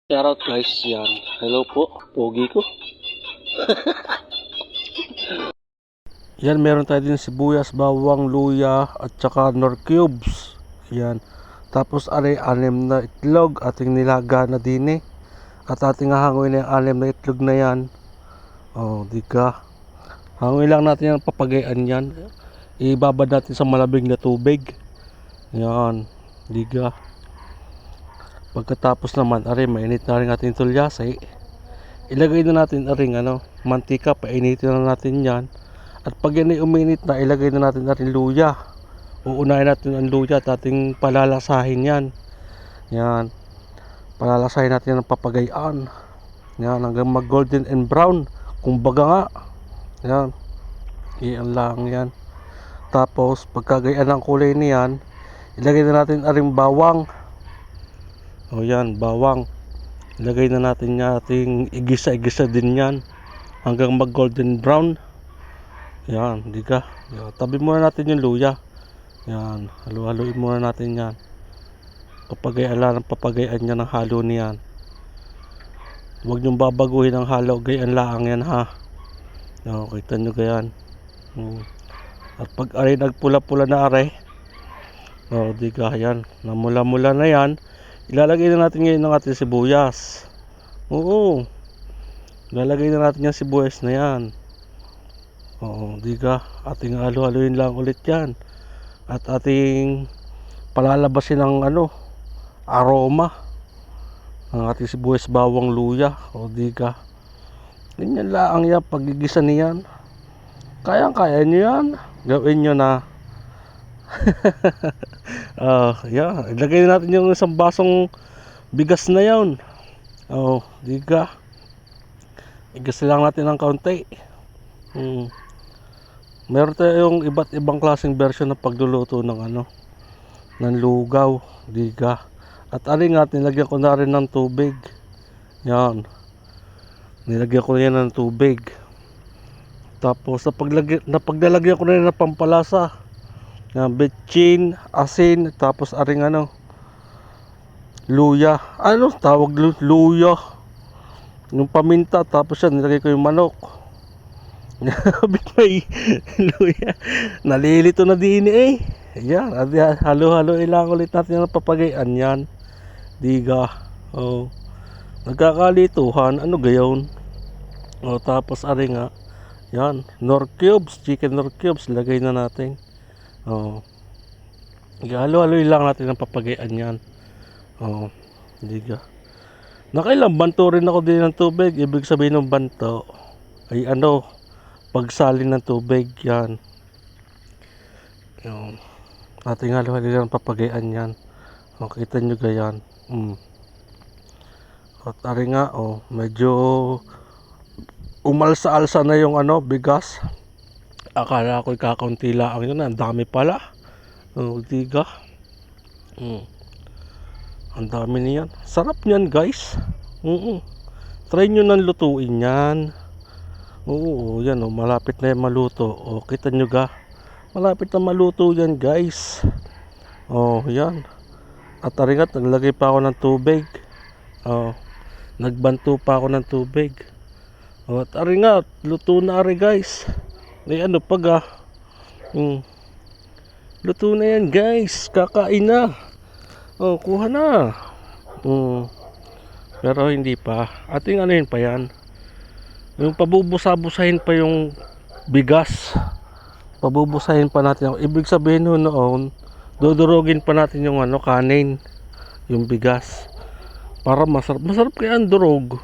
Shoutout guys, yan. Hello po, pogi ko. Yan, meron tayo din sibuyas, bawang, luya, at saka nor cubes. Yan. Tapos anim na itlog, ating nilaga na din eh. At ating hahanguin na yung anim na itlog na yan. Oh, di ka. Hanguin lang natin yan, papagayan yan. Ibabad natin sa malabig na tubig. Yan, di ka. Pagkatapos naman, mainit na rin ating tulyase. Ilagay na natin mantika, painitin na natin yan. At pag yan ay uminit na, ilagay na natin luya. Uunahin natin ang luya at ating palalasahin yan. Yan. Palalasahin natin yan ng papagayaan. Yan, hanggang mag golden and brown. Kumbaga nga. Yan. Iyan lang yan. Tapos, pagkagayaan ng kulay niyan, ilagay na natin bawang. O yan, bawang. Ilagay na natin yan, ating igisa-igisa din yan. Hanggang mag golden brown. Yan, di ka. Yan, tabi muna natin yung luya. Yan, halu-haluin muna natin yan. Papagayaan niya ng halo niyan. Huwag niyong babaguhin ang halo, gayaan lang yan ha. Yan, kita nyo gayan. At pag nagpula-pula na di ka, yan, namula-mula na yan. Ilalagay na natin ngayon ng ating sibuyas. Oo. Ilalagay na natin yung sibuyas na yan. Oo, di ka, ating halu-haluin lang ulit yan. At ating palalabasin ng aroma ng ating sibuyas, bawang, luya. O di ka, ganyan lang yan, pagigisa niyan. Kaya nyo yan, gawin nyo na. Yeah, ilagay na natin yung isang basong bigas na yan. Di ka, igas lang natin ng kaunti. Meron tayong iba't ibang klaseng version ng pagluluto ng lugaw, diga. At nga, nilagyan ko na rin ng tubig. Yan. Nilagyan ko na yan ng tubig. Tapos napaglalagyan ko na rin ng pampalasa. Yan, betchin, asin, tapos luya. Tawag luya. Yung paminta, tapos yan, nilagay ko yung manok. May luya. Nalilito na din eh. Yan, halo-halo ilang ulit natin ang papagayaan yan. Diga. Nagkakalituhan, gayon. Tapos nga. Yan, nor cubes, chicken nor cubes, lagay na natin. Halo-halo ilang natin ang papagayaan yan. Diga. Nakailang banto rin ako din ng tubig. Ibig sabihin ng banto ay pagsalin ng tubig yan. Yung ating halo-halo ng papagayaan yan. Kita nyo gayan. At nga, medyo umalsa-alsa na yung bigas. Akala ko kakaunti lang yun, ang dami pala. Diga. Ang dami niyan. Sarap niyan guys. Try nyo nang lutuin yan. Oo, yan malapit na yan maluto. Kita nyo ga, malapit na maluto yan guys. Yan. At nga, naglagay pa ako ng tubig. Nagbanto pa ako ng tubig. At nga, luto na guys. May luto na yan guys. Kakain na. Kuha na. Pero hindi pa. Ating yun pa yan. Yung pabubusa-busahin pa yung bigas. Pabubusahin pa natin. Ibig sabihin noon, dudurugin pa natin yung kanin, yung bigas. Para masarap. Masarap kaya ang durog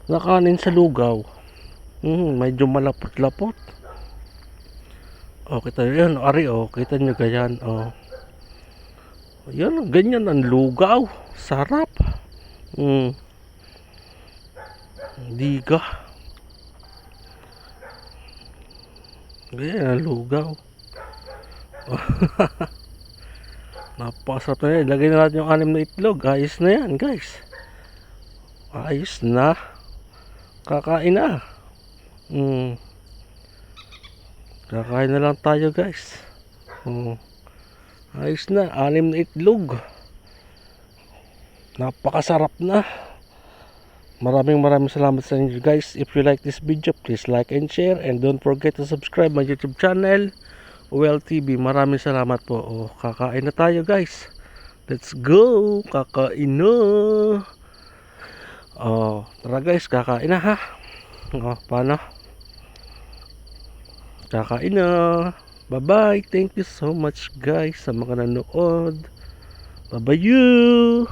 na kanin sa lugaw. Medyo malapot-lapot. Kita nyo yan. Kita nyo ganyan. Yan, ganyan ang lugaw. Sarap. Diga. Ganyan ang lugaw. Napakasarap na yan. Ilagay na natin yung 6 na itlog. Ayos na yan guys. Ayos na. Kakain na. Kakain na lang tayo guys. Ayos na. 6 na itlog. Napakasarap na. Maraming salamat sa inyo guys. If you like this video, please like and share, and don't forget to subscribe my YouTube channel, OL TV. Maraming salamat po. Oh, kakain na tayo guys. Let's go. Kakain na. Oh, tara guys, kakain na ha. Oh, paano? Kakain na. Bye bye. Thank you so much guys sa mga nanood. Bye bye you.